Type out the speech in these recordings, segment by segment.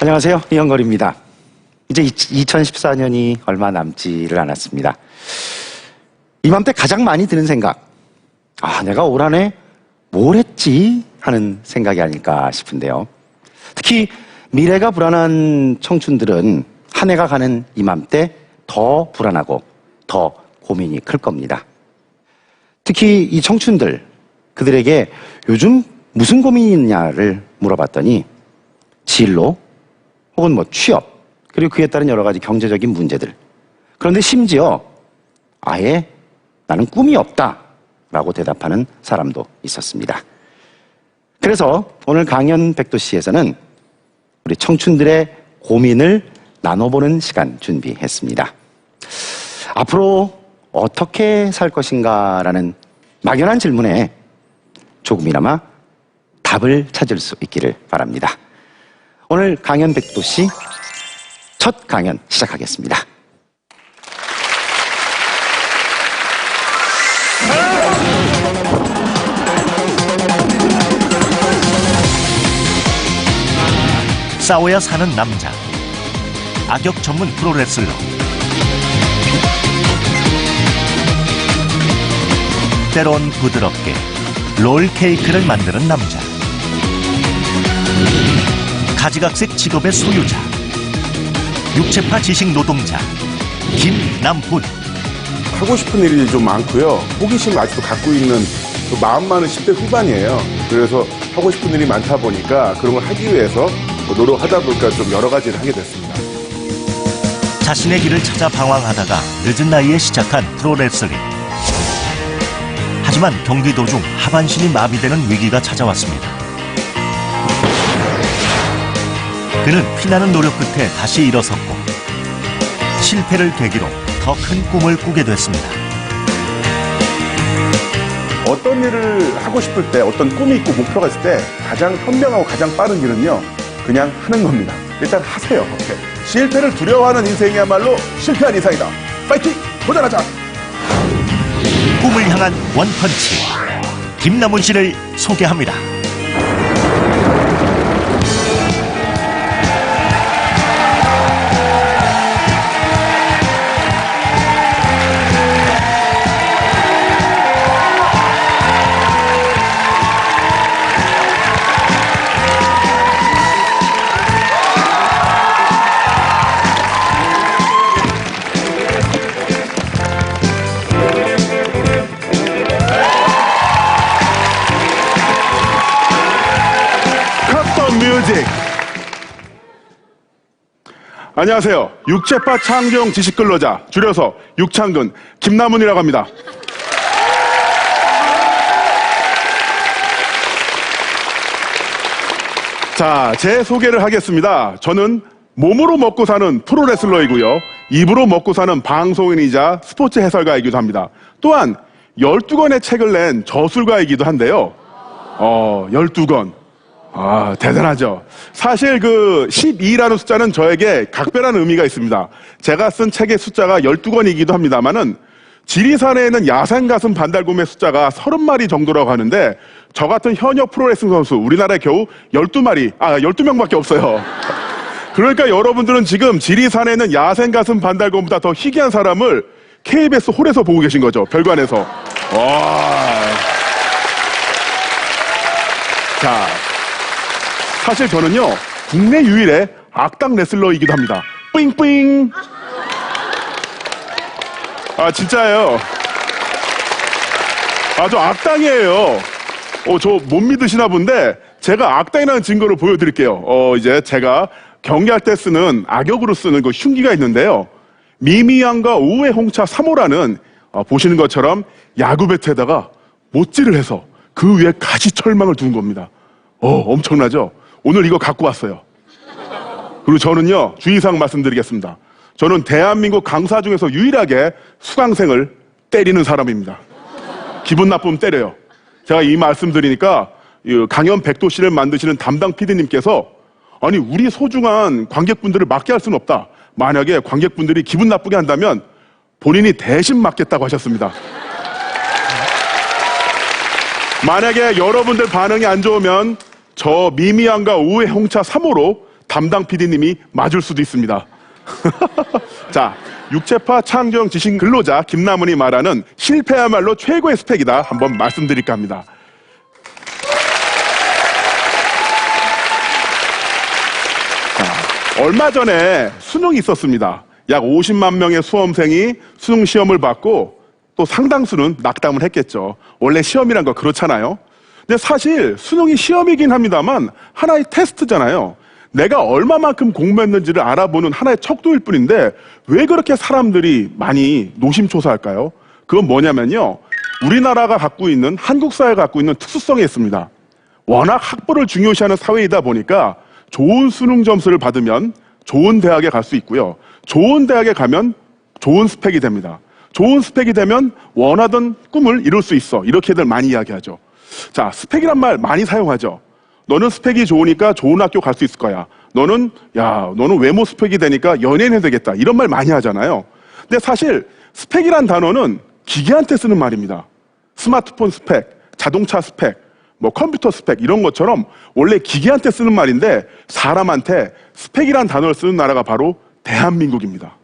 안녕하세요. 이영걸입니다. 이제 2014년이 얼마 남지를 않았습니다. 이맘때 가장 많이 드는 생각, 내가 올 한 해 뭘 했지? 하는 생각이 아닐까 싶은데요. 특히 미래가 불안한 청춘들은 한 해가 가는 이맘때 더 불안하고 더 고민이 클 겁니다. 특히 이 청춘들, 그들에게 요즘 무슨 고민이 있냐를 물어봤더니 진로, 혹은 취업, 그리고 그에 따른 여러 가지 경제적인 문제들. 그런데 심지어 아예 나는 꿈이 없다 라고 대답하는 사람도 있었습니다. 그래서 오늘 강연 백도시에서는 우리 청춘들의 고민을 나눠보는 시간 준비했습니다. 앞으로 어떻게 살 것인가라는 막연한 질문에 조금이나마 답을 찾을 수 있기를 바랍니다. 오늘 강연 백도시 첫 강연 시작하겠습니다. 싸워야 사는 남자, 악역 전문 프로레슬러. 때론 부드럽게 롤케이크를 만드는 남자, 가지각색 직업의 소유자, 육체파 지식 노동자 김남훈. 하고 싶은 일이 좀 많고요. 호기심 아직도 갖고 있는 그 마음 많은 10대 후반이에요. 그래서 하고 싶은 일이 많다 보니까 그런 걸 하기 위해서 노력하다 보니까 좀 여러 가지를 하게 됐습니다. 자신의 길을 찾아 방황하다가 늦은 나이에 시작한 프로레슬링. 하지만 경기 도중 하반신이 마비되는 위기가 찾아왔습니다. 그는 피나는 노력 끝에 다시 일어섰고 실패를 계기로 더 큰 꿈을 꾸게 됐습니다. 어떤 일을 하고 싶을 때, 어떤 꿈이 있고 목표가 있을 때 가장 현명하고 가장 빠른 길은요, 그냥 하는 겁니다. 일단 하세요. 실패를 두려워하는 인생이야말로 실패한 이상이다. 파이팅! 도전하자! 꿈을 향한 원펀치, 김남훈 씨를 소개합니다. 뮤직. 안녕하세요. 육체파 창조형 지식근로자, 줄여서 육창근 김남훈이라고 합니다. 자, 제 소개를 하겠습니다. 저는 몸으로 먹고 사는 프로레슬러이고요. 입으로 먹고 사는 방송인이자 스포츠 해설가이기도 합니다. 또한 12권의 책을 낸 저술가이기도 한데요. 12권. 대단하죠. 사실 12라는 숫자는 저에게 각별한 의미가 있습니다. 제가 쓴 책의 숫자가 12권이기도 합니다만은 지리산에는 야생가슴 반달곰의 숫자가 30마리 정도라고 하는데 저 같은 현역 프로레슬링 선수 우리나라에 겨우 12명밖에 없어요. 그러니까 여러분들은 지금 지리산에는 야생가슴 반달곰보다 더 희귀한 사람을 KBS 홀에서 보고 계신 거죠. 별관에서. 자, 사실 저는요, 국내 유일의 악당 레슬러이기도 합니다. 뿌잉뿌잉. 진짜예요. 저 악당이에요. 저 못 믿으시나 본데, 제가 악당이라는 증거를 보여드릴게요. 이제 제가 경기할 때 쓰는, 악역으로 쓰는 그 흉기가 있는데요. 미미양과 우회 홍차 3호라는, 보시는 것처럼 야구 배트에다가 못질을 해서 그 위에 가시 철망을 두은 겁니다. 엄청나죠? 오늘 이거 갖고 왔어요. 그리고 저는요, 주의사항 말씀드리겠습니다. 저는 대한민국 강사 중에서 유일하게 수강생을 때리는 사람입니다. 기분 나쁘면 때려요. 제가 이 말씀 드리니까 강연 백도시를 만드시는 담당 PD님께서 아니 우리 소중한 관객분들을 맡게 할 수는 없다. 만약에 관객분들이 기분 나쁘게 한다면 본인이 대신 맡겠다고 하셨습니다. 만약에 여러분들 반응이 안 좋으면 저 미미양과 우회 홍차 3호로 담당 PD님이 맞을 수도 있습니다. 자, 육체파 창조형 지식 근로자 김남은이 말하는 실패야말로 최고의 스펙이다. 한번 말씀드릴까 합니다. 자, 얼마 전에 수능이 있었습니다. 약 50만 명의 수험생이 수능 시험을 받고 또 상당수는 낙담을 했겠죠. 원래 시험이란 거 그렇잖아요. 근데 사실 수능이 시험이긴 합니다만 하나의 테스트잖아요. 내가 얼마만큼 공부했는지를 알아보는 하나의 척도일 뿐인데 왜 그렇게 사람들이 많이 노심초사할까요? 그건 뭐냐면요. 우리나라가 갖고 있는, 한국 사회가 갖고 있는 특수성이 있습니다. 워낙 학벌을 중요시하는 사회이다 보니까 좋은 수능 점수를 받으면 좋은 대학에 갈 수 있고요. 좋은 대학에 가면 좋은 스펙이 됩니다. 좋은 스펙이 되면 원하던 꿈을 이룰 수 있어. 이렇게들 많이 이야기하죠. 자, 스펙이란 말 많이 사용하죠. 너는 스펙이 좋으니까 좋은 학교 갈 수 있을 거야. 너는 외모 스펙이 되니까 연예인 해야 되겠다. 이런 말 많이 하잖아요. 근데 사실 스펙이란 단어는 기계한테 쓰는 말입니다. 스마트폰 스펙, 자동차 스펙, 뭐 컴퓨터 스펙 이런 것처럼 원래 기계한테 쓰는 말인데 사람한테 스펙이란 단어를 쓰는 나라가 바로 대한민국입니다.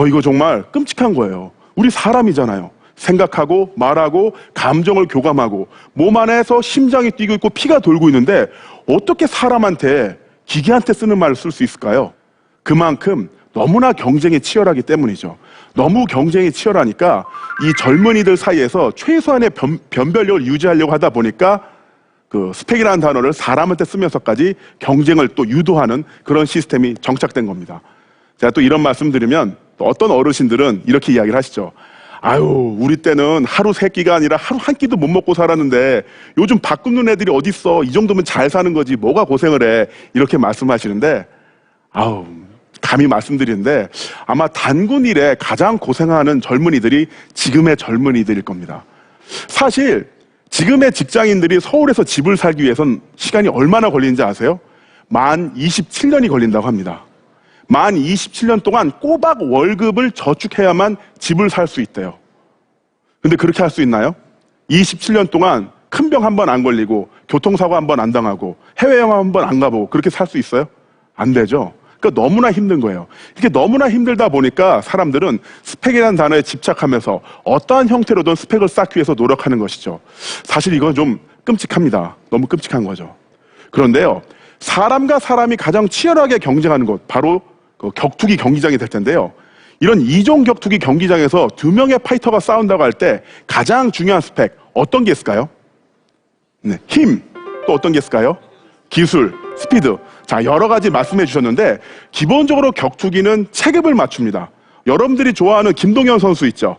이거 정말 끔찍한 거예요. 우리 사람이잖아요. 생각하고 말하고 감정을 교감하고 몸 안에서 심장이 뛰고 있고 피가 돌고 있는데 어떻게 사람한테 기계한테 쓰는 말을 쓸 수 있을까요? 그만큼 너무나 경쟁이 치열하기 때문이죠. 너무 경쟁이 치열하니까 이 젊은이들 사이에서 최소한의 변별력을 유지하려고 하다 보니까 그 스펙이라는 단어를 사람한테 쓰면서까지 경쟁을 또 유도하는 그런 시스템이 정착된 겁니다. 제가 또 이런 말씀 드리면 또 어떤 어르신들은 이렇게 이야기를 하시죠. 아유, 우리 때는 하루 세 끼가 아니라 하루 한 끼도 못 먹고 살았는데 요즘 밥 굶는 애들이 어딨어. 이 정도면 잘 사는 거지. 뭐가 고생을 해. 이렇게 말씀하시는데 아우, 감히 말씀드리는데 아마 단군 일에 가장 고생하는 젊은이들이 지금의 젊은이들일 겁니다. 사실 지금의 직장인들이 서울에서 집을 살기 위해선 시간이 얼마나 걸리는지 아세요? 만 27년이 걸린다고 합니다. 만 27년 동안 꼬박 월급을 저축해야만 집을 살 수 있대요. 근데 그렇게 할 수 있나요? 27년 동안 큰 병 한 번 안 걸리고 교통사고 한 번 안 당하고 해외여행 한 번 안 가보고 그렇게 살 수 있어요? 안 되죠. 그러니까 너무나 힘든 거예요. 이게 너무나 힘들다 보니까 사람들은 스펙이라는 단어에 집착하면서 어떠한 형태로든 스펙을 쌓기 위해서 노력하는 것이죠. 사실 이건 좀 끔찍합니다. 너무 끔찍한 거죠. 그런데요, 사람과 사람이 가장 치열하게 경쟁하는 곳, 바로 그 격투기 경기장이 될 텐데요. 이런 이종 격투기 경기장에서 두 명의 파이터가 싸운다고 할 때 가장 중요한 스펙, 어떤 게 있을까요? 네, 힘, 또 어떤 게 있을까요? 기술, 스피드. 자, 여러 가지 말씀해 주셨는데 기본적으로 격투기는 체급을 맞춥니다. 여러분들이 좋아하는 김동현 선수 있죠?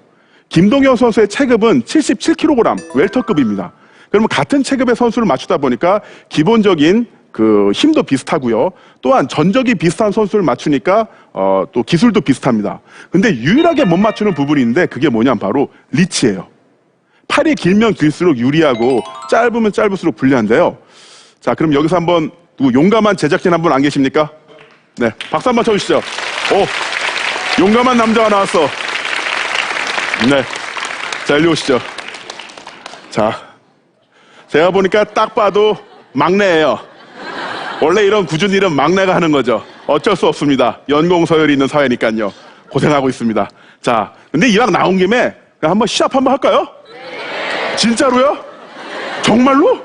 김동현 선수의 체급은 77kg 웰터급입니다. 그러면 같은 체급의 선수를 맞추다 보니까 기본적인 그 힘도 비슷하고요. 또한 전적이 비슷한 선수를 맞추니까 또 기술도 비슷합니다. 근데 유일하게 못 맞추는 부분이 있는데 그게 뭐냐면 바로 리치예요. 팔이 길면 길수록 유리하고 짧으면 짧을수록 불리한데요. 자, 그럼 여기서 한번 누구 용감한 제작진 한 분 안 계십니까? 네, 박수 한번 쳐주시죠. 오, 용감한 남자가 나왔어. 네, 자, 일리 오시죠. 자, 제가 보니까 딱 봐도 막내예요. 원래 이런 굳은 일은 막내가 하는 거죠. 어쩔 수 없습니다. 연공서열이 있는 사회니까요. 고생하고 있습니다. 자, 근데 이왕 나온 김에 그냥 한번 시합 한번 할까요? 네. 진짜로요? 네. 정말로? 네.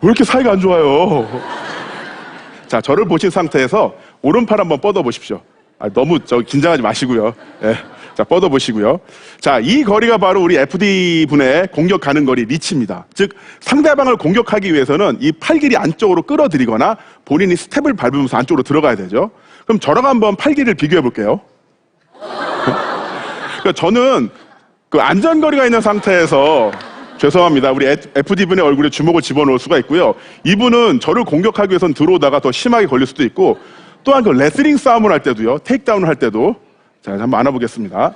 왜 이렇게 사이가 안 좋아요? 자, 저를 보신 상태에서 오른팔 한번 뻗어 보십시오. 너무 긴장하지 마시고요. 네. 자, 뻗어 보시고요. 자, 이 거리가 바로 우리 FD 분의 공격 가는 거리 리치입니다. 즉 상대방을 공격하기 위해서는 이 팔 길이 안쪽으로 끌어들이거나 본인이 스텝을 밟으면서 안쪽으로 들어가야 되죠. 그럼 저랑 한번 팔 길이를 비교해 볼게요. 그러니까 저는 그 안전거리가 있는 상태에서 죄송합니다. 우리 FD 분의 얼굴에 주먹을 집어넣을 수가 있고요. 이분은 저를 공격하기 위해서는 들어오다가 더 심하게 걸릴 수도 있고 또한 그 레슬링 싸움을 할 때도요. 테이크다운을 할 때도 자, 한번 안아보겠습니다.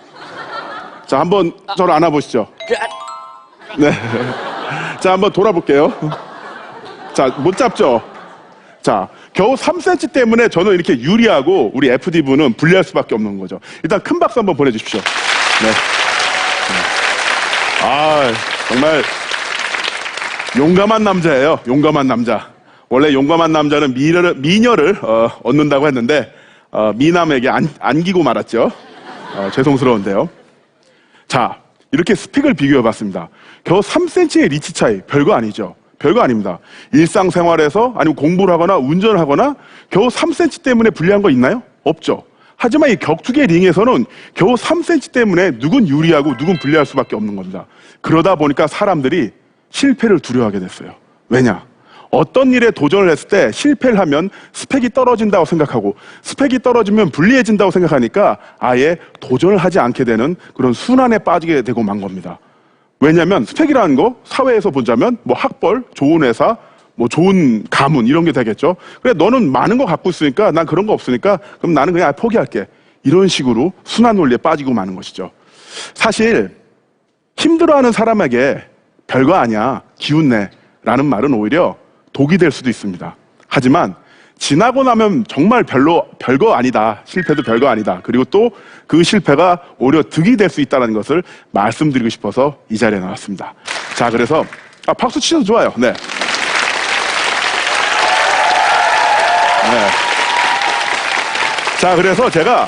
자, 한번 저를 안아보시죠. 네. 자, 한번 돌아볼게요. 자, 못 잡죠? 자, 겨우 3cm 때문에 저는 이렇게 유리하고 우리 FD분은 불리할 수밖에 없는 거죠. 일단 큰 박수 한번 보내주십시오. 네. 아, 정말 용감한 남자예요. 용감한 남자. 원래 용감한 남자는 미녀를 얻는다고 했는데 미남에게 안기고 말았죠. 죄송스러운데요. 자, 이렇게 스펙을 비교해봤습니다. 겨우 3cm의 리치 차이, 별거 아니죠. 별거 아닙니다. 일상생활에서 아니면 공부를 하거나 운전을 하거나 겨우 3cm 때문에 불리한 거 있나요? 없죠. 하지만 이 격투기 링에서는 겨우 3cm 때문에 누군 유리하고 누군 불리할 수밖에 없는 겁니다. 그러다 보니까 사람들이 실패를 두려워하게 됐어요. 왜냐? 어떤 일에 도전을 했을 때 실패를 하면 스펙이 떨어진다고 생각하고 스펙이 떨어지면 불리해진다고 생각하니까 아예 도전을 하지 않게 되는 그런 순환에 빠지게 되고 만 겁니다. 왜냐하면 스펙이라는 거 사회에서 보자면 뭐 학벌, 좋은 회사, 뭐 좋은 가문 이런 게 되겠죠. 그래 너는 많은 거 갖고 있으니까 난 그런 거 없으니까 그럼 나는 그냥 포기할게. 이런 식으로 순환 논리에 빠지고 마는 것이죠. 사실 힘들어하는 사람에게 별거 아니야, 기운내 라는 말은 오히려 독이 될 수도 있습니다. 하지만 지나고 나면 정말 별거 아니다. 실패도 별거 아니다. 그리고 또 그 실패가 오히려 득이 될 수 있다는 것을 말씀드리고 싶어서 이 자리에 나왔습니다. 자, 그래서 박수 치셔도 좋아요. 네. 네. 자, 그래서 제가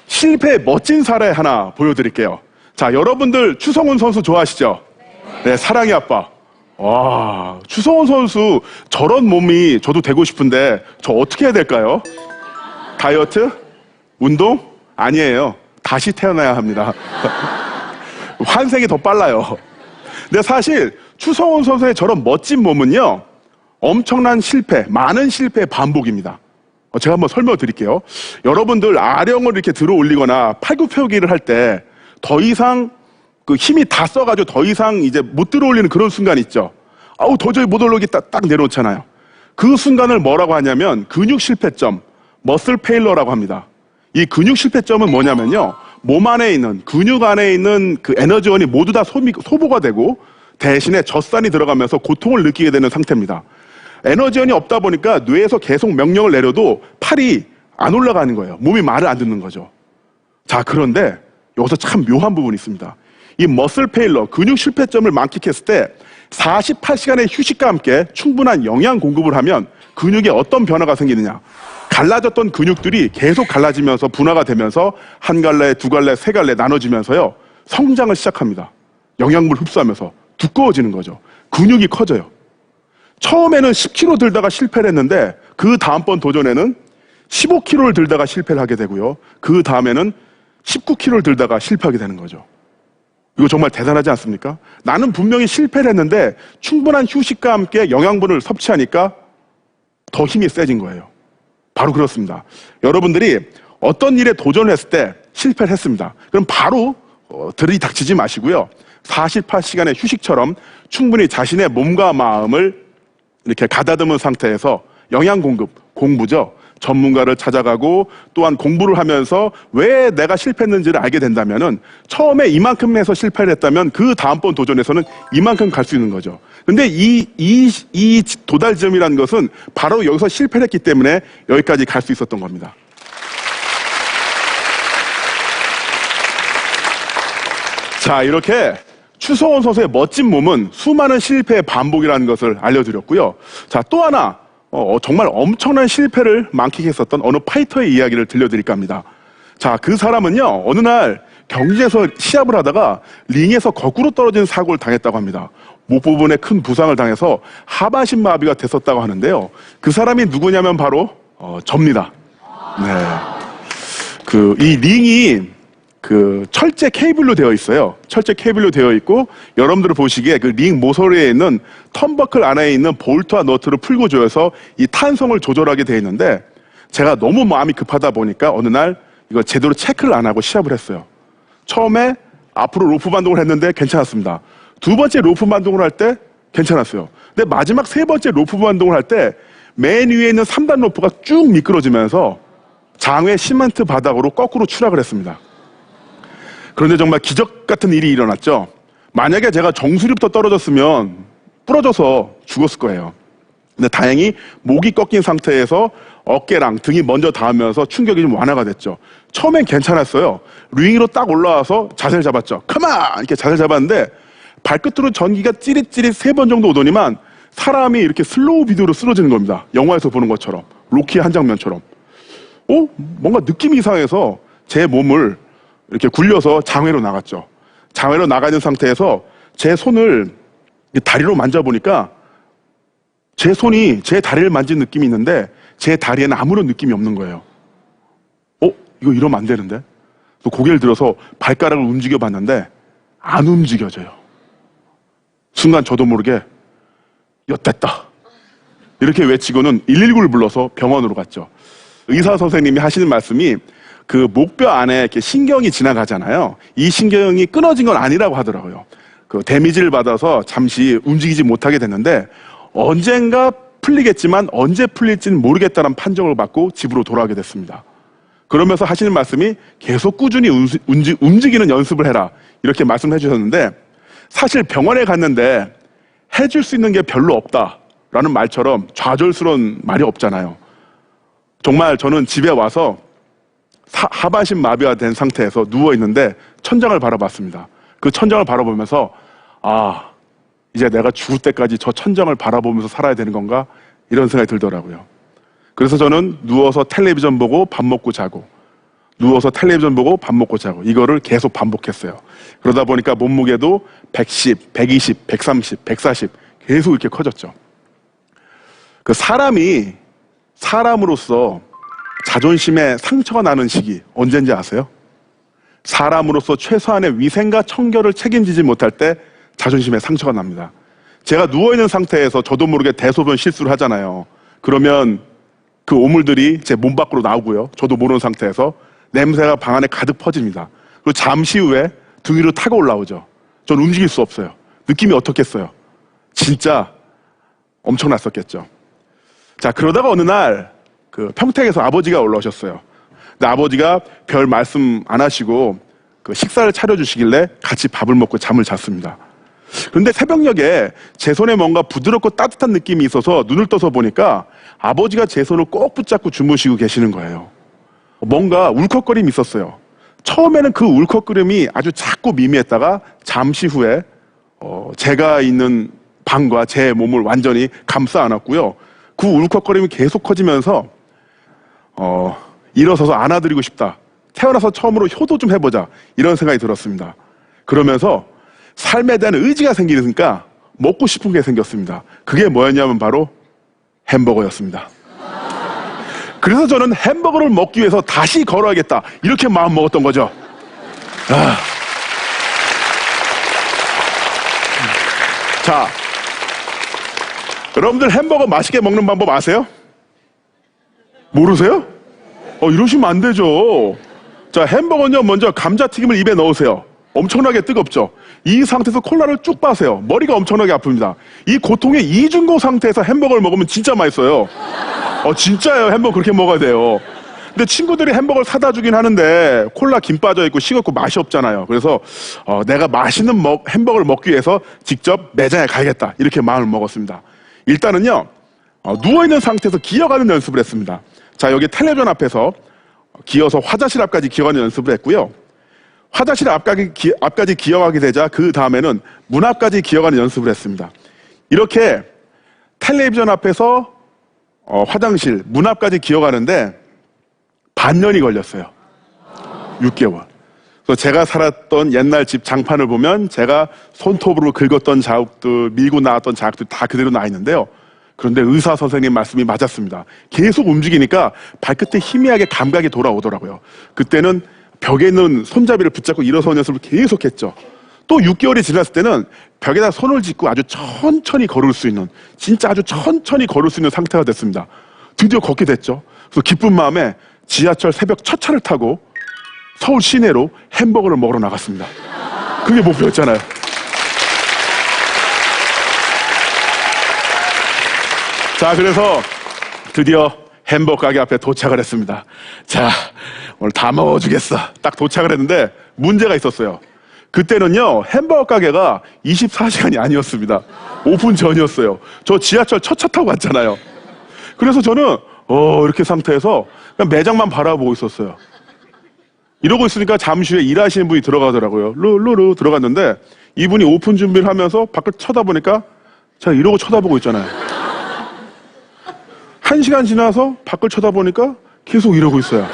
실패의 멋진 사례 하나 보여드릴게요. 자, 여러분들 추성훈 선수 좋아하시죠? 네, 사랑의 아빠. 와, 추성훈 선수 저런 몸이 저도 되고 싶은데 저 어떻게 해야 될까요? 다이어트? 운동? 아니에요. 다시 태어나야 합니다. 환생이 더 빨라요. 근데 사실 추성훈 선수의 저런 멋진 몸은요, 엄청난 실패, 많은 실패의 반복입니다. 제가 한번 설명을 드릴게요. 여러분들 아령을 이렇게 들어 올리거나 팔굽혀펴기를 할 때 더 이상 그 힘이 다 써가지고 더 이상 이제 못 들어 올리는 그런 순간 있죠. 아우, 도저히 못 올라오겠다 딱 내려놓잖아요. 그 순간을 뭐라고 하냐면 근육 실패점, 머슬 페일러라고 합니다. 이 근육 실패점은 뭐냐면요, 몸 안에 있는 근육 안에 있는 그 에너지원이 모두 다 소모가 되고 대신에 젖산이 들어가면서 고통을 느끼게 되는 상태입니다. 에너지원이 없다 보니까 뇌에서 계속 명령을 내려도 팔이 안 올라가는 거예요. 몸이 말을 안 듣는 거죠. 자, 그런데 여기서 참 묘한 부분이 있습니다. 이 머슬 페일러, 근육 실패점을 만끽했을 때 48시간의 휴식과 함께 충분한 영양 공급을 하면 근육에 어떤 변화가 생기느냐. 갈라졌던 근육들이 계속 갈라지면서 분화가 되면서 한 갈래, 두 갈래, 세 갈래 나눠지면서요, 성장을 시작합니다. 영양분을 흡수하면서 두꺼워지는 거죠. 근육이 커져요. 처음에는 10kg 들다가 실패를 했는데 그 다음번 도전에는 15kg를 들다가 실패를 하게 되고요. 그 다음에는 19kg를 들다가 실패하게 되는 거죠. 이거 정말 대단하지 않습니까? 나는 분명히 실패를 했는데 충분한 휴식과 함께 영양분을 섭취하니까 더 힘이 세진 거예요. 바로 그렇습니다. 여러분들이 어떤 일에 도전을 했을 때 실패를 했습니다. 그럼 바로 들이닥치지 마시고요. 48시간의 휴식처럼 충분히 자신의 몸과 마음을 이렇게 가다듬은 상태에서 영양 공급, 공부죠. 전문가를 찾아가고 또한 공부를 하면서 왜 내가 실패했는지를 알게 된다면은 처음에 이만큼 해서 실패를 했다면 그 다음번 도전에서는 이만큼 갈 수 있는 거죠. 근데 이 도달 지점이라는 것은 바로 여기서 실패를 했기 때문에 여기까지 갈 수 있었던 겁니다. 자, 이렇게 추성훈 선수의 멋진 몸은 수많은 실패의 반복이라는 것을 알려드렸고요. 자, 또 하나 정말 엄청난 실패를 만끽했었던 어느 파이터의 이야기를 들려드릴까 합니다. 자, 그 사람은요, 어느 날 경기에서 시합을 하다가 링에서 거꾸로 떨어진 사고를 당했다고 합니다. 목 부분에 큰 부상을 당해서 하반신 마비가 됐었다고 하는데요. 그 사람이 누구냐면 바로 접니다. 네, 이 링이 철제 케이블로 되어 있어요. 철제 케이블로 되어 있고 여러분들 보시기에 그 링 모서리에 있는 턴버클 안에 있는 볼트와 너트를 풀고 조여서 이 탄성을 조절하게 되어 있는데 제가 너무 마음이 급하다 보니까 어느 날 이걸 제대로 체크를 안 하고 시합을 했어요. 처음에 앞으로 로프 반동을 했는데 괜찮았습니다. 두 번째 로프 반동을 할 때 괜찮았어요. 근데 마지막 세 번째 로프 반동을 할 때 맨 위에 있는 3단 로프가 쭉 미끄러지면서 장외 시멘트 바닥으로 거꾸로 추락을 했습니다. 그런데 정말 기적 같은 일이 일어났죠. 만약에 제가 정수리부터 떨어졌으면 부러져서 죽었을 거예요. 근데 다행히 목이 꺾인 상태에서 어깨랑 등이 먼저 닿으면서 충격이 좀 완화가 됐죠. 처음엔 괜찮았어요. 링 위로 딱 올라와서 자세를 잡았죠. 컴온! 이렇게 자세를 잡았는데 발끝으로 전기가 찌릿찌릿 3번 정도 오더니만 사람이 이렇게 슬로우 비디오로 쓰러지는 겁니다. 영화에서 보는 것처럼. 로키의 한 장면처럼. 뭔가 느낌이 이상해서 제 몸을 이렇게 굴려서 장외로 나갔죠. 장외로 나가 있는 상태에서 제 손을 다리로 만져보니까 제 손이 제 다리를 만진 느낌이 있는데 제 다리에는 아무런 느낌이 없는 거예요. 이거 이러면 안 되는데? 또 고개를 들어서 발가락을 움직여 봤는데 안 움직여져요. 순간 저도 모르게 엿됐다 이렇게 외치고는 119를 불러서 병원으로 갔죠. 의사 선생님이 하시는 말씀이 그 목뼈 안에 이렇게 신경이 지나가잖아요. 이 신경이 끊어진 건 아니라고 하더라고요. 그 데미지를 받아서 잠시 움직이지 못하게 됐는데 언젠가 풀리겠지만 언제 풀릴지는 모르겠다는 판정을 받고 집으로 돌아가게 됐습니다. 그러면서 하시는 말씀이 계속 꾸준히 움직이는 연습을 해라 이렇게 말씀해 주셨는데 사실 병원에 갔는데 해줄 수 있는 게 별로 없다라는 말처럼 좌절스러운 말이 없잖아요. 정말 저는 집에 와서 하반신 마비가 된 상태에서 누워있는데 천장을 바라봤습니다. 그 천장을 바라보면서 이제 내가 죽을 때까지 저 천장을 바라보면서 살아야 되는 건가 이런 생각이 들더라고요. 그래서 저는 누워서 텔레비전 보고 밥 먹고 자고 누워서 텔레비전 보고 밥 먹고 자고 이거를 계속 반복했어요. 그러다 보니까 몸무게도 110, 120, 130, 140 계속 이렇게 커졌죠. 그 사람이 사람으로서 자존심에 상처가 나는 시기 언제인지 아세요? 사람으로서 최소한의 위생과 청결을 책임지지 못할 때 자존심에 상처가 납니다. 제가 누워있는 상태에서 저도 모르게 대소변 실수를 하잖아요. 그러면 그 오물들이 제 몸 밖으로 나오고요. 저도 모르는 상태에서 냄새가 방 안에 가득 퍼집니다. 그리고 잠시 후에 등 위로 타고 올라오죠. 전 움직일 수 없어요. 느낌이 어떻겠어요? 진짜 엄청났었겠죠. 자, 그러다가 어느 날 그 평택에서 아버지가 올라오셨어요. 근데 아버지가 별 말씀 안 하시고 그 식사를 차려주시길래 같이 밥을 먹고 잠을 잤습니다. 그런데 새벽녘에 제 손에 뭔가 부드럽고 따뜻한 느낌이 있어서 눈을 떠서 보니까 아버지가 제 손을 꼭 붙잡고 주무시고 계시는 거예요. 뭔가 울컥거림이 있었어요. 처음에는 그 울컥거림이 아주 작고 미미했다가 잠시 후에 제가 있는 방과 제 몸을 완전히 감싸 안았고요. 그 울컥거림이 계속 커지면서 일어서서 안아드리고 싶다. 태어나서 처음으로 효도 좀 해보자. 이런 생각이 들었습니다. 그러면서 삶에 대한 의지가 생기니까 먹고 싶은 게 생겼습니다. 그게 뭐였냐면 바로 햄버거였습니다. 그래서 저는 햄버거를 먹기 위해서 다시 걸어야겠다. 이렇게 마음 먹었던 거죠. 자, 여러분들 햄버거 맛있게 먹는 방법 아세요? 모르세요? 이러시면 안 되죠. 자, 햄버거는요, 먼저 감자튀김을 입에 넣으세요. 엄청나게 뜨겁죠. 이 상태에서 콜라를 쭉 빠세요. 머리가 엄청나게 아픕니다. 이 고통의 이중고 상태에서 햄버거를 먹으면 진짜 맛있어요. 진짜예요. 햄버거 그렇게 먹어야 돼요. 근데 친구들이 햄버거를 사다 주긴 하는데 콜라 김 빠져있고 식었고 맛이 없잖아요. 그래서 내가 맛있는 햄버거를 먹기 위해서 직접 매장에 가야겠다. 이렇게 마음을 먹었습니다. 일단은요, 누워있는 상태에서 기어가는 연습을 했습니다. 자, 여기 텔레비전 앞에서 기어서 화장실 앞까지 기어가는 연습을 했고요. 화장실 앞까지 기어가게 되자 그 다음에는 문 앞까지 기어가는 연습을 했습니다. 이렇게 텔레비전 앞에서 화장실, 문 앞까지 기어가는데 반년이 걸렸어요. 6개월. 그래서 제가 살았던 옛날 집 장판을 보면 제가 손톱으로 긁었던 자국들, 밀고 나왔던 자국들 다 그대로 나 있는데요. 그런데 의사 선생님 말씀이 맞았습니다. 계속 움직이니까 발끝에 희미하게 감각이 돌아오더라고요. 그때는 벽에 있는 손잡이를 붙잡고 일어서는 연습을 계속했죠. 또 6개월이 지났을 때는 벽에다 손을 짚고 아주 천천히 걸을 수 있는, 진짜 아주 천천히 걸을 수 있는 상태가 됐습니다. 드디어 걷게 됐죠. 그래서 기쁜 마음에 지하철 새벽 첫 차를 타고 서울 시내로 햄버거를 먹으러 나갔습니다. 그게 목표였잖아요. 자, 그래서 드디어 햄버거 가게 앞에 도착을 했습니다. 자, 오늘 다 먹어주겠어. 딱 도착을 했는데 문제가 있었어요. 그때는요, 햄버거 가게가 24시간이 아니었습니다. 오픈 전이었어요. 저 지하철 첫 차 타고 왔잖아요. 그래서 저는 이렇게 상태에서 그냥 매장만 바라보고 있었어요. 이러고 있으니까 잠시 후에 일하시는 분이 들어가더라고요. 루루루 들어갔는데 이분이 오픈 준비를 하면서 밖을 쳐다보니까 제가 이러고 쳐다보고 있잖아요. 1시간 지나서 밖을 쳐다보니까 계속 이러고 있어요.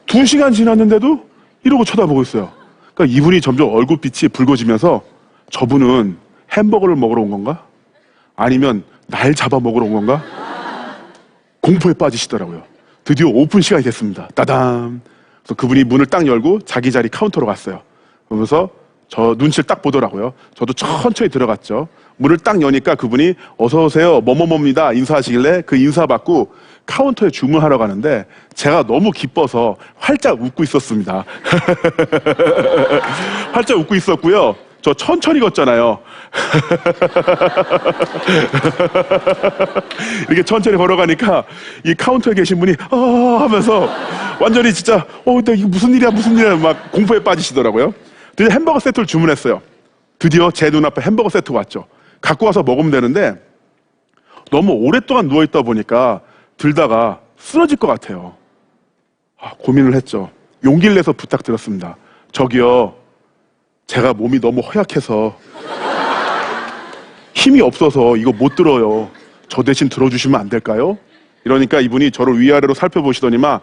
2시간 지났는데도 이러고 쳐다보고 있어요. 그러니까 이분이 점점 얼굴빛이 붉어지면서 저분은 햄버거를 먹으러 온 건가? 아니면 날 잡아먹으러 온 건가? 공포에 빠지시더라고요. 드디어 오픈 시간이 됐습니다. 따담. 그래서 그분이 문을 딱 열고 자기 자리 카운터로 갔어요. 그러면서 저 눈치를 딱 보더라고요. 저도 천천히 들어갔죠. 문을 딱 여니까 그분이 어서 오세요, 뭐뭐뭐입니다 인사하시길래 그 인사 받고 카운터에 주문하러 가는데 제가 너무 기뻐서 활짝 웃고 있었습니다. 활짝 웃고 있었고요. 저 천천히 걷잖아요. 이렇게 천천히 걸어가니까 이 카운터에 계신 분이 하면서 완전히 진짜 나 이거 무슨 일이야 막 공포에 빠지시더라고요. 드디어 햄버거 세트를 주문했어요. 드디어 제 눈앞에 햄버거 세트가 왔죠. 갖고 와서 먹으면 되는데 너무 오랫동안 누워있다 보니까 들다가 쓰러질 것 같아요. 고민을 했죠. 용기를 내서 부탁드렸습니다. 저기요, 제가 몸이 너무 허약해서 힘이 없어서 이거 못 들어요. 저 대신 들어주시면 안 될까요? 이러니까 이분이 저를 위아래로 살펴보시더니만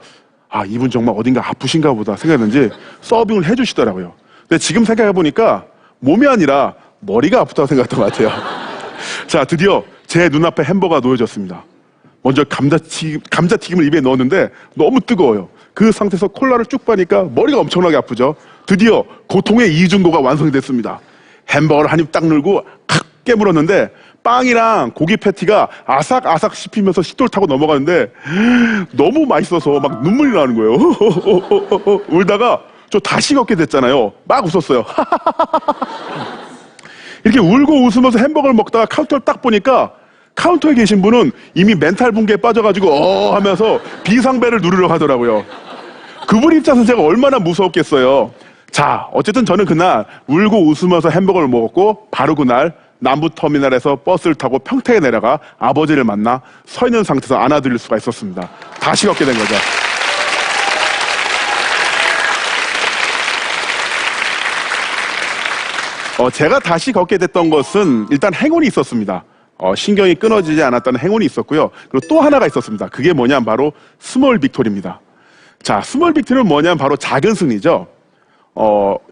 이분 정말 어딘가 아프신가 보다 생각했는지 서빙을 해주시더라고요. 근데 지금 생각해보니까 몸이 아니라 머리가 아프다고 생각했던 것 같아요. 자, 드디어 제 눈앞에 햄버거가 놓여졌습니다. 먼저 감자튀김을 입에 넣었는데 너무 뜨거워요. 그 상태에서 콜라를 쭉 빠니까 머리가 엄청나게 아프죠. 드디어 고통의 이중고가 완성이 됐습니다. 햄버거를 한 입 딱 눌고 칵 깨물었는데 빵이랑 고기 패티가 아삭아삭 씹히면서 식도를 타고 넘어가는데 너무 맛있어서 막 눈물이 나는 거예요. 울다가 저 다시 걷게 됐잖아요. 막 웃었어요. 이렇게 울고 웃으면서 햄버거를 먹다가 카운터를 딱 보니까 카운터에 계신 분은 이미 멘탈 붕괴에 빠져가지고 하면서 비상벨을 누르러 가더라고요. 그분 입장에서 제가 얼마나 무서웠겠어요. 자, 어쨌든 저는 그날 울고 웃으면서 햄버거를 먹었고 바로 그날 남부터미널에서 버스를 타고 평택에 내려가 아버지를 만나 서 있는 상태에서 안아드릴 수가 있었습니다. 다시 걷게 된 거죠. 제가 다시 걷게 됐던 것은 일단 행운이 있었습니다. 신경이 끊어지지 않았다는 행운이 있었고요. 그리고 또 하나가 있었습니다. 그게 뭐냐면 바로 스몰 빅토리입니다. 자, 스몰 빅토리는 뭐냐면 바로 작은 승리죠.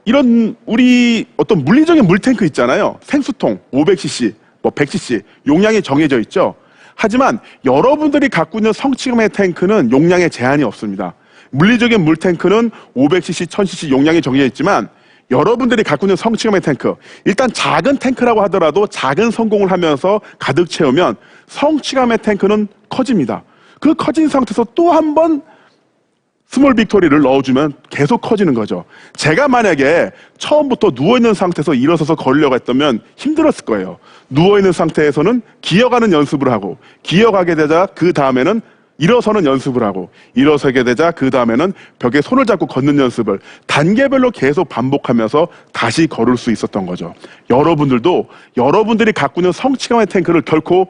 이런 우리 어떤 물리적인 물탱크 있잖아요. 생수통 500cc, 100cc 용량이 정해져 있죠. 하지만 여러분들이 갖고 있는 성취감의 탱크는 용량에 제한이 없습니다. 물리적인 물탱크는 500cc, 1000cc 용량이 정해져 있지만 여러분들이 갖고 있는 성취감의 탱크, 일단 작은 탱크라고 하더라도 작은 성공을 하면서 가득 채우면 성취감의 탱크는 커집니다. 그 커진 상태에서 또 한 번 스몰 빅토리를 넣어주면 계속 커지는 거죠. 제가 만약에 처음부터 누워있는 상태에서 일어서서 걸으려고 했다면 힘들었을 거예요. 누워있는 상태에서는 기어가는 연습을 하고, 기어가게 되자 그 다음에는 일어서는 연습을 하고, 일어서게 되자 그 다음에는 벽에 손을 잡고 걷는 연습을 단계별로 계속 반복하면서 다시 걸을 수 있었던 거죠. 여러분들도 여러분들이 갖고 있는 성취감의 탱크를 결코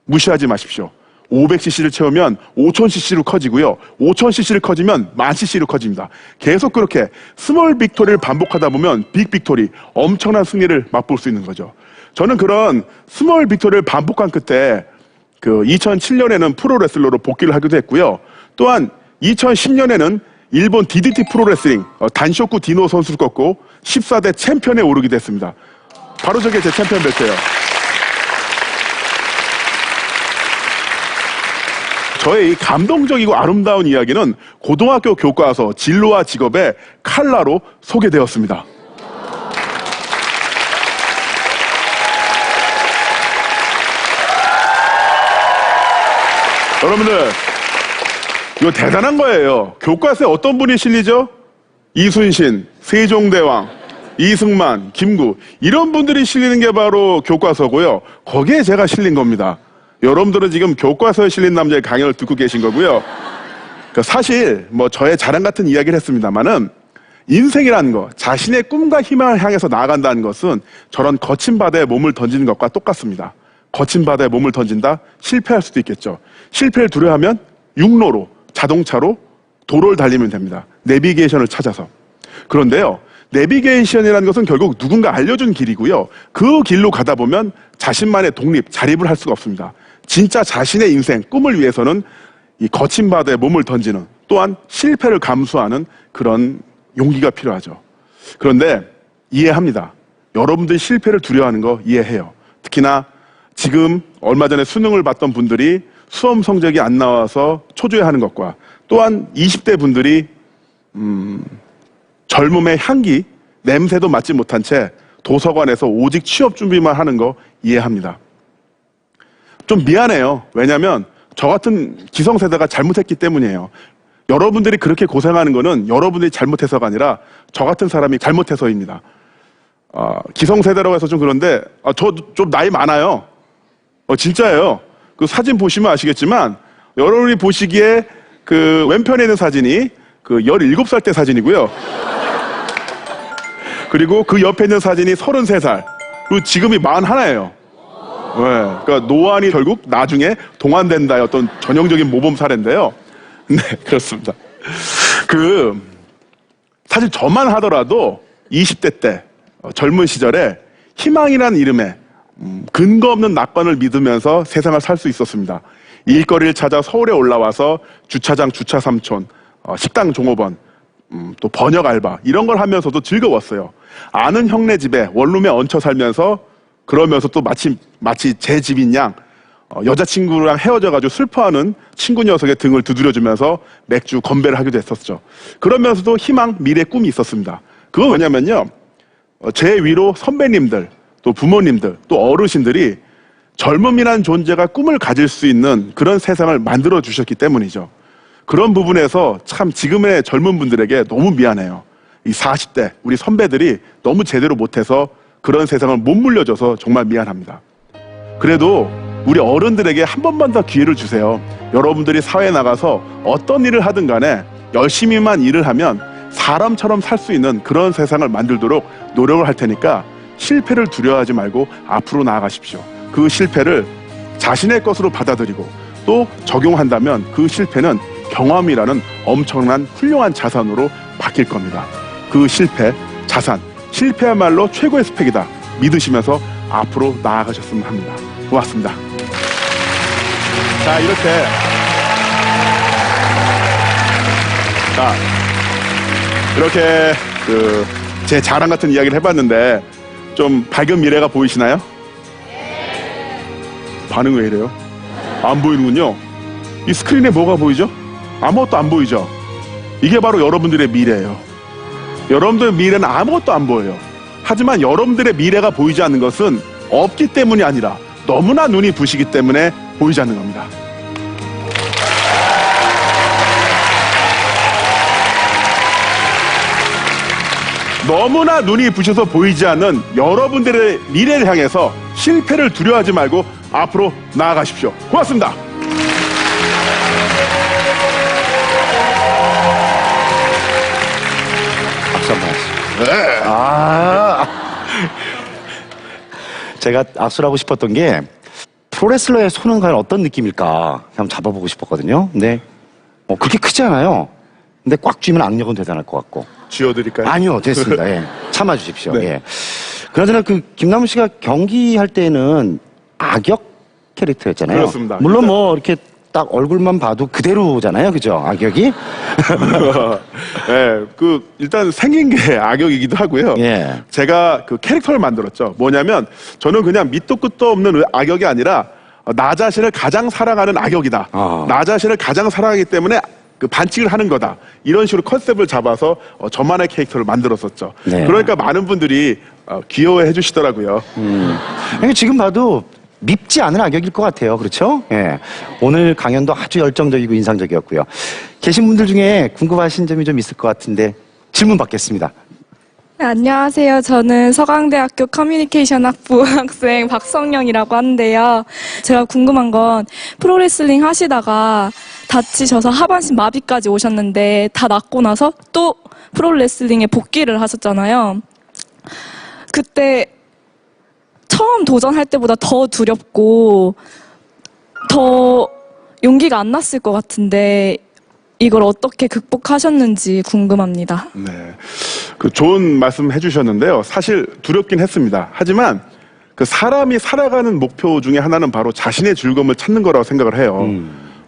무시하지 마십시오. 500cc를 채우면 5000cc로 커지고요. 5000cc를 커지면 10,000cc로 커집니다. 계속 그렇게 스몰 빅토리를 반복하다 보면 빅 빅토리, 엄청난 승리를 맛볼 수 있는 거죠. 저는 그런 스몰 빅토리를 반복한 끝에 2007년에는 프로레슬러로 복귀를 하기도 했고요. 또한 2010년에는 일본 DDT 프로레슬링 단쇼쿠 디노 선수를 꺾고 14대 챔피언에 오르기도 했습니다. 바로 저게 제 챔피언 벨트예요. 저의 이 감동적이고 아름다운 이야기는 고등학교 교과서 진로와 직업의 칼라로 소개되었습니다. 여러분들, 이거 대단한 거예요. 교과서에 어떤 분이 실리죠? 이순신, 세종대왕, 이승만, 김구, 이런 분들이 실리는 게 바로 교과서고요. 거기에 제가 실린 겁니다. 여러분들은 지금 교과서에 실린 남자의 강연을 듣고 계신 거고요. 사실 저의 자랑 같은 이야기를 했습니다만은 인생이라는 거, 자신의 꿈과 희망을 향해서 나아간다는 것은 저런 거친 바다에 몸을 던지는 것과 똑같습니다. 거친 바다에 몸을 던진다? 실패할 수도 있겠죠. 실패를 두려워하면 육로로, 자동차로 도로를 달리면 됩니다. 내비게이션을 찾아서. 그런데요, 내비게이션이라는 것은 결국 누군가 알려준 길이고요. 그 길로 가다 보면 자신만의 독립, 자립을 할 수가 없습니다. 진짜 자신의 인생, 꿈을 위해서는 이 거친 바다에 몸을 던지는, 또한 실패를 감수하는 그런 용기가 필요하죠. 그런데 이해합니다. 여러분들이 실패를 두려워하는 거 이해해요. 특히나 지금 얼마 전에 수능을 봤던 분들이 수험 성적이 안 나와서 초조해하는 것과, 또한 20대 분들이 젊음의 향기, 냄새도 맡지 못한 채 도서관에서 오직 취업 준비만 하는 거 이해합니다. 좀 미안해요. 왜냐하면 저 같은 기성세대가 잘못했기 때문이에요. 여러분들이 그렇게 고생하는 거는 여러분들이 잘못해서가 아니라 저 같은 사람이 잘못해서입니다. 기성세대라고 해서 좀 그런데 저 좀 나이 많아요. 진짜예요. 그 사진 보시면 아시겠지만 여러분이 보시기에 그 왼편에 있는 사진이 그 17살 때 사진이고요. 그리고 그 옆에 있는 사진이 33살. 그리고 지금이 41예요. 네, 그러니까 노안이 결국 나중에 동안된다의 어떤 전형적인 모범 사례인데요. 네, 그렇습니다. 사실 저만 하더라도 20대 때 젊은 시절에 희망이라는 이름에 근거 없는 낙관을 믿으면서 세상을 살 수 있었습니다. 일거리를 찾아 서울에 올라와서 주차장 주차 삼촌, 식당 종업원, 또 번역 알바 이런 걸 하면서도 즐거웠어요. 아는 형네 집에 원룸에 얹혀 살면서 그러면서 또 마치 제 집인 양 여자친구랑 헤어져가지고 슬퍼하는 친구 녀석의 등을 두드려주면서 맥주 건배를 하기도 했었죠. 그러면서도 희망, 미래, 꿈이 있었습니다. 그건 뭐냐면요, 제 위로 선배님들, 또 부모님들, 또 어르신들이 젊음이라는 존재가 꿈을 가질 수 있는 그런 세상을 만들어 주셨기 때문이죠. 그런 부분에서 참 지금의 젊은 분들에게 너무 미안해요. 이 40대 우리 선배들이 너무 제대로 못해서 그런 세상을 못 물려줘서 정말 미안합니다. 그래도 우리 어른들에게 한 번만 더 기회를 주세요. 여러분들이 사회에 나가서 어떤 일을 하든 간에 열심히만 일을 하면 사람처럼 살 수 있는 그런 세상을 만들도록 노력을 할 테니까 실패를 두려워하지 말고 앞으로 나아가십시오. 그 실패를 자신의 것으로 받아들이고 또 적용한다면 그 실패는 경험이라는 엄청난 훌륭한 자산으로 바뀔 겁니다. 그 실패, 자산, 실패야말로 최고의 스펙이다 믿으시면서 앞으로 나아가셨으면 합니다. 고맙습니다. 자, 이렇게 제 자랑 같은 이야기를 해봤는데 좀 밝은 미래가 보이시나요? 반응 왜 이래요? 안 보이는군요. 이 스크린에 뭐가 보이죠? 아무것도 안 보이죠? 이게 바로 여러분들의 미래예요. 여러분들의 미래는 아무것도 안 보여요. 하지만 여러분들의 미래가 보이지 않는 것은 없기 때문이 아니라 너무나 눈이 부시기 때문에 보이지 않는 겁니다. 너무나 눈이 부셔서 보이지 않는 여러분들의 미래를 향해서 실패를 두려워하지 말고 앞으로 나아가십시오. 고맙습니다. 박수 한번 하시죠. 제가 악수를 하고 싶었던 게 프로레슬러의 손은 과연 어떤 느낌일까 한번 잡아보고 싶었거든요. 근데 그렇게 크지 않아요. 근데 꽉 쥐면 악력은 대단할 것 같고. 쥐어드릴까요? 아니요, 됐습니다. 예. 참아주십시오. 네. 예. 그나저나 김남훈 씨가 경기할 때는 악역 캐릭터였잖아요. 그렇습니다. 물론 이렇게 딱 얼굴만 봐도 그대로잖아요, 그죠? 악역이? 네, 일단 생긴 게 악역이기도 하고요. 예. 제가 그 캐릭터를 만들었죠. 뭐냐면 저는 그냥 밑도 끝도 없는 악역이 아니라 나 자신을 가장 사랑하는 악역이다. 나 자신을 가장 사랑하기 때문에 반칙을 하는 거다. 이런 식으로 컨셉을 잡아서 저만의 캐릭터를 만들었었죠. 네. 그러니까 많은 분들이 귀여워해 주시더라고요. 지금 봐도 밉지 않은 악역일 것 같아요. 그렇죠? 예. 오늘 강연도 아주 열정적이고 인상적이었고요. 계신 분들 중에 궁금하신 점이 좀 있을 것 같은데 질문 받겠습니다. 네, 안녕하세요. 저는 서강대학교 커뮤니케이션 학부 학생 박성영이라고 하는데요. 제가 궁금한 건 프로레슬링 하시다가 다치셔서 하반신 마비까지 오셨는데 다 낫고 나서 또 프로레슬링에 복귀를 하셨잖아요. 그때 처음 도전할 때보다 더 두렵고 더 용기가 안 났을 것 같은데 이걸 어떻게 극복하셨는지 궁금합니다. 네. 그 좋은 말씀 해주셨는데요. 사실 두렵긴 했습니다. 하지만 그 사람이 살아가는 목표 중에 하나는 바로 자신의 즐거움을 찾는 거라고 생각을 해요.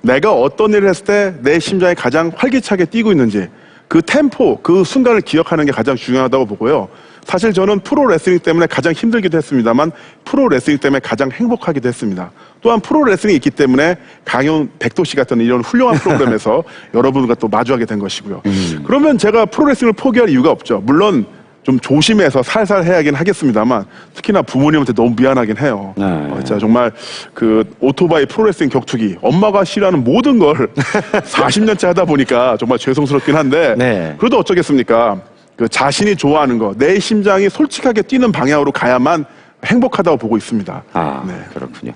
내가 어떤 일을 했을 때 내 심장이 가장 활기차게 뛰고 있는지 그 템포, 그 순간을 기억하는 게 가장 중요하다고 보고요. 사실 저는 프로 레슬링 때문에 가장 힘들기도 했습니다만 프로 레슬링 때문에 가장 행복하기도 했습니다. 또한 프로 레슬링이 있기 때문에 강연 백도씨 같은 이런 훌륭한 프로그램에서 여러분과 또 마주하게 된 것이고요. 그러면 제가 프로 레슬링을 포기할 이유가 없죠. 물론 좀 조심해서 살살 해야긴 하겠습니다만 특히나 부모님한테 너무 미안하긴 해요. 진짜 정말 그 오토바이 프로레슬링 격투기 엄마가 싫어하는 모든 걸 40년째 하다 보니까 정말 죄송스럽긴 한데 네. 그래도 어쩌겠습니까? 그 자신이 좋아하는 거, 내 심장이 솔직하게 뛰는 방향으로 가야만 행복하다고 보고 있습니다. 아, 그렇군요.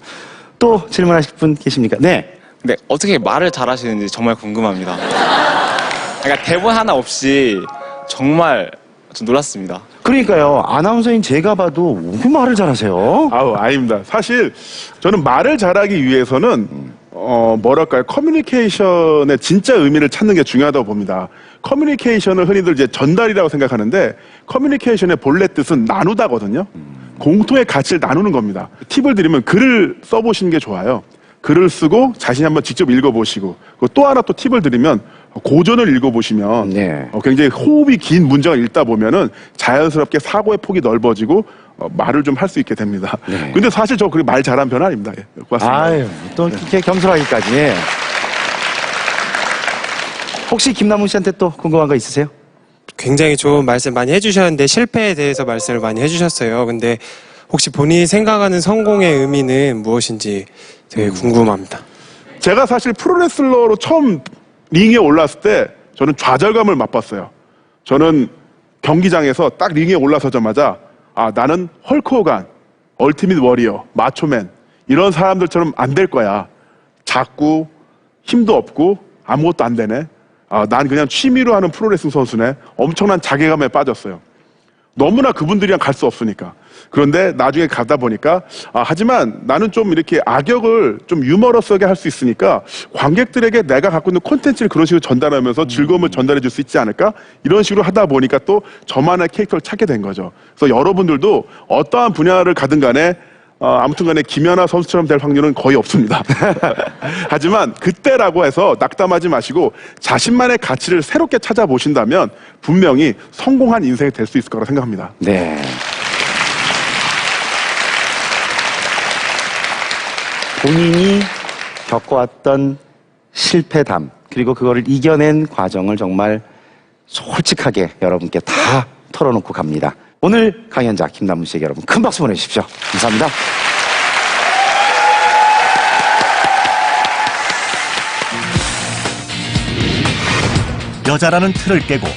또 질문하실 분 계십니까? 네. 네, 어떻게 말을 잘하시는지 정말 궁금합니다. 그러니까 대본 하나 없이 정말 좀 놀랐습니다. 그러니까요. 아나운서인 제가 봐도 왜 말을 잘하세요? 아우, 아닙니다. 사실 저는 말을 잘하기 위해서는 뭐랄까요, 커뮤니케이션의 진짜 의미를 찾는 게 중요하다고 봅니다. 커뮤니케이션을 흔히들 이제 전달이라고 생각하는데 커뮤니케이션의 본래 뜻은 나누다거든요. 공통의 가치를 나누는 겁니다. 팁을 드리면 글을 써보시는 게 좋아요. 글을 쓰고 자신이 한번 직접 읽어보시고 또 하나 또 팁을 드리면 고전을 읽어보시면 네. 굉장히 호흡이 긴 문장을 읽다 보면은 자연스럽게 사고의 폭이 넓어지고 말을 좀 할 수 있게 됩니다. 네. 근데 사실 저 그렇게 말 잘하는 편은 아닙니다. 예, 고맙습니다. 아유, 또 이렇게 겸손하기까지. 혹시 김남훈 씨한테 또 궁금한 거 있으세요? 굉장히 좋은 말씀 많이 해주셨는데 실패에 대해서 말씀을 많이 해주셨어요. 근데 혹시 본인이 생각하는 성공의 의미는 무엇인지 되게 궁금합니다. 제가 사실 프로레슬러로 처음 링에 올랐을 때 저는 좌절감을 맛봤어요. 저는 경기장에서 딱 링에 올라서자마자 나는 헐크 호간, 얼티밋 워리어, 마초맨 이런 사람들처럼 안 될 거야. 작고 힘도 없고 아무것도 안 되네. 난 그냥 취미로 하는 프로레슬링 선수네. 엄청난 자괴감에 빠졌어요. 너무나 그분들이랑 갈 수 없으니까. 그런데 나중에 가다 보니까 하지만 나는 좀 이렇게 악역을 좀 유머러스하게 할 수 있으니까 관객들에게 내가 갖고 있는 콘텐츠를 그런 식으로 전달하면서 즐거움을 전달해 줄 수 있지 않을까? 이런 식으로 하다 보니까 또 저만의 캐릭터를 찾게 된 거죠. 그래서 여러분들도 어떠한 분야를 가든 간에 아무튼 간에 김연아 선수처럼 될 확률은 거의 없습니다. 하지만 그때라고 해서 낙담하지 마시고 자신만의 가치를 새롭게 찾아보신다면 분명히 성공한 인생이 될 수 있을 거라고 생각합니다. 네. 본인이 겪어왔던 실패담, 그리고 그거를 이겨낸 과정을 정말 솔직하게 여러분께 다 털어놓고 갑니다. 오늘 강연자 김남훈 씨에게 여러분 큰 박수 보내주십시오. 감사합니다. 여자라는 틀을 깨고